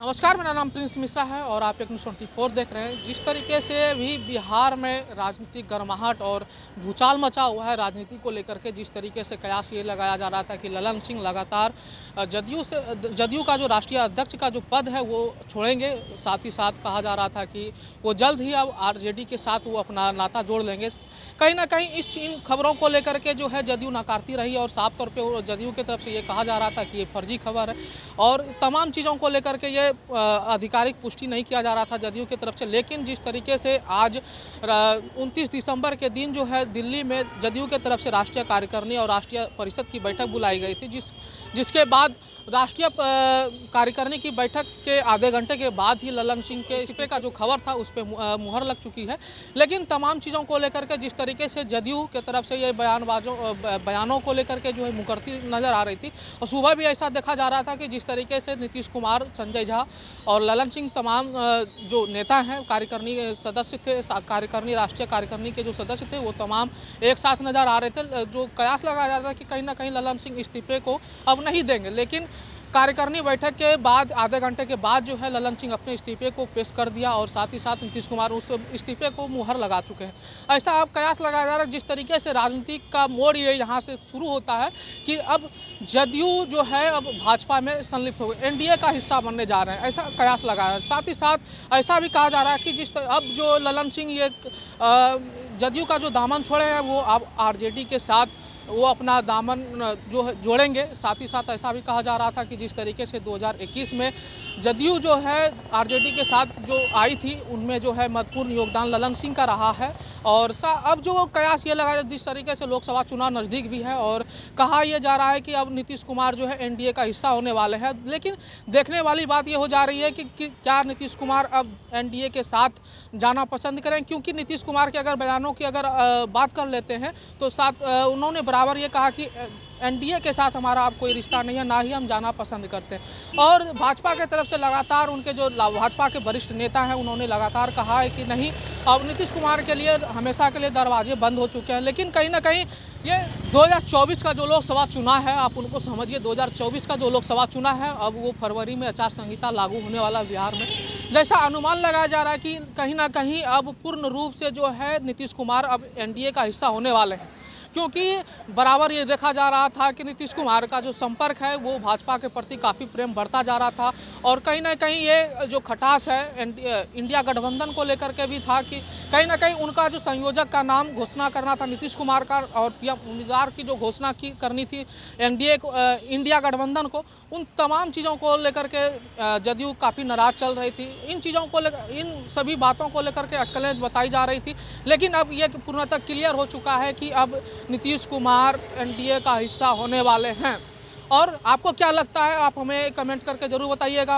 नमस्कार, मेरा नाम प्रिंस मिश्रा है और आप एक न्यूज़ 24 देख रहे हैं। जिस तरीके से भी बिहार में राजनीतिक गर्माहट और भूचाल मचा हुआ है राजनीति को लेकर के, जिस तरीके से कयास ये लगाया जा रहा था कि ललन सिंह लगातार जदयू का जो राष्ट्रीय अध्यक्ष का जो पद है वो छोड़ेंगे। साथ ही साथ कहा जा रहा था कि वो जल्द ही अब आरजेडी के साथ वो अपना नाता जोड़ लेंगे। कहीं ना कहीं इन खबरों को लेकर के जो है जदयू नकारती रही और साफ तौर पर जदयू की तरफ से ये कहा जा रहा था कि ये फर्जी खबर है और तमाम चीज़ों को लेकर के ये आधिकारिक पुष्टि नहीं किया जा रहा था जदयू की तरफ से। लेकिन जिस तरीके से आज 29 दिसंबर के दिन जो है दिल्ली में जदयू की तरफ से राष्ट्रीय कार्यकारिणी और राष्ट्रीय परिषद की बैठक बुलाई गई थी, जिसके बाद राष्ट्रीय कार्यकारिणी की बैठक के आधे घंटे के बाद ही ललन सिंह के इस्तीफे का जो खबर था उस पर मुहर लग चुकी है। लेकिन तमाम चीज़ों को लेकर के जिस तरीके से जदयू की तरफ से ये बयानों को लेकर के जो है मुकरती नज़र आ रही थी और सुबह भी ऐसा देखा जा रहा था कि जिस तरीके से नीतीश कुमार, संजय झा और ललन सिंह तमाम जो नेता हैं, कार्यकारिणी सदस्य थे, कार्यकारिणी राष्ट्रीय कार्यकारिणी के जो सदस्य थे वो तमाम एक साथ नज़र आ रहे थे। जो कयास लगाया जा रहा था कि कहीं ना कहीं ललन सिंह इस्तीफे को अब नहीं देंगे, लेकिन कार्यकारिणी बैठक के बाद आधे घंटे के बाद जो है ललन सिंह अपने इस्तीफे को पेश कर दिया और साथ ही साथ नीतीश कुमार उस इस्तीफे को मुहर लगा चुके हैं। ऐसा अब कयास लगाया जा रहा है जिस तरीके से राजनीति का मोड़ ये यहाँ से शुरू होता है कि अब जदयू जो है अब भाजपा में संलिप्त हो गए, एनडीए का हिस्सा बनने जा रहे हैं, ऐसा कयास लगाया है। साथ ही साथ ऐसा भी कहा जा रहा है कि अब जो ललन सिंह ये जदयू का जो दामन छोड़े हैं वो अब आरजेडी के साथ वो अपना दामन जो है जोड़ेंगे। साथ ही साथ ऐसा भी कहा जा रहा था कि जिस तरीके से 2021 में जदयू जो है आरजेडी के साथ जो आई थी उनमें जो है महत्वपूर्ण योगदान ललन सिंह का रहा है। और अब जो कयास ये लगा जिस तरीके से लोकसभा चुनाव नज़दीक भी है और कहा यह जा रहा है कि अब नीतीश कुमार जो है एनडीए का हिस्सा होने वाले हैं। लेकिन देखने वाली बात ये हो जा रही है कि क्या नीतीश कुमार अब एनडीए के साथ जाना पसंद करें, क्योंकि नीतीश कुमार के अगर बयानों की अगर बात कर लेते हैं तो उन्होंने बराबर ये कहा कि एनडीए के साथ हमारा अब कोई रिश्ता नहीं है, ना ही हम जाना पसंद करते हैं। और भाजपा के तरफ से लगातार उनके जो भाजपा के वरिष्ठ नेता हैं उन्होंने लगातार कहा है कि नहीं, अब नीतीश कुमार के लिए हमेशा के लिए दरवाजे बंद हो चुके हैं। लेकिन कहीं ना कहीं ये 2024 का जो लोकसभा चुनाव है, आप उनको समझिए, 2024 का जो लोकसभा चुनाव है अब वो फरवरी में आचार संहिता लागू होने वाला बिहार में, जैसा अनुमान लगाया जा रहा है कि कहीं ना कहीं अब पूर्ण रूप से जो है नीतीश कुमार अब एनडीए का हिस्सा होने वाले हैं। क्योंकि बराबर ये देखा जा रहा था कि नीतीश कुमार का जो संपर्क है वो भाजपा के प्रति काफ़ी प्रेम बढ़ता जा रहा था और कहीं ना कहीं ये जो खटास है इंडिया गठबंधन को लेकर के भी था कि कहीं ना कहीं उनका जो संयोजक का नाम घोषणा करना था नीतीश कुमार का और पीएम उम्मीदवार की जो घोषणा करनी थी एनडीए को, इंडिया गठबंधन को, उन तमाम चीज़ों को लेकर के जदयू काफ़ी नाराज चल रही थी। इन चीज़ों को लेकर, इन सभी बातों को लेकर के अटकलें बताई जा रही थी। लेकिन अब ये पूर्णतः क्लियर हो चुका है कि अब नीतीश कुमार एनडीए का हिस्सा होने वाले हैं। और आपको क्या लगता है, आप हमें कमेंट करके ज़रूर बताइएगा।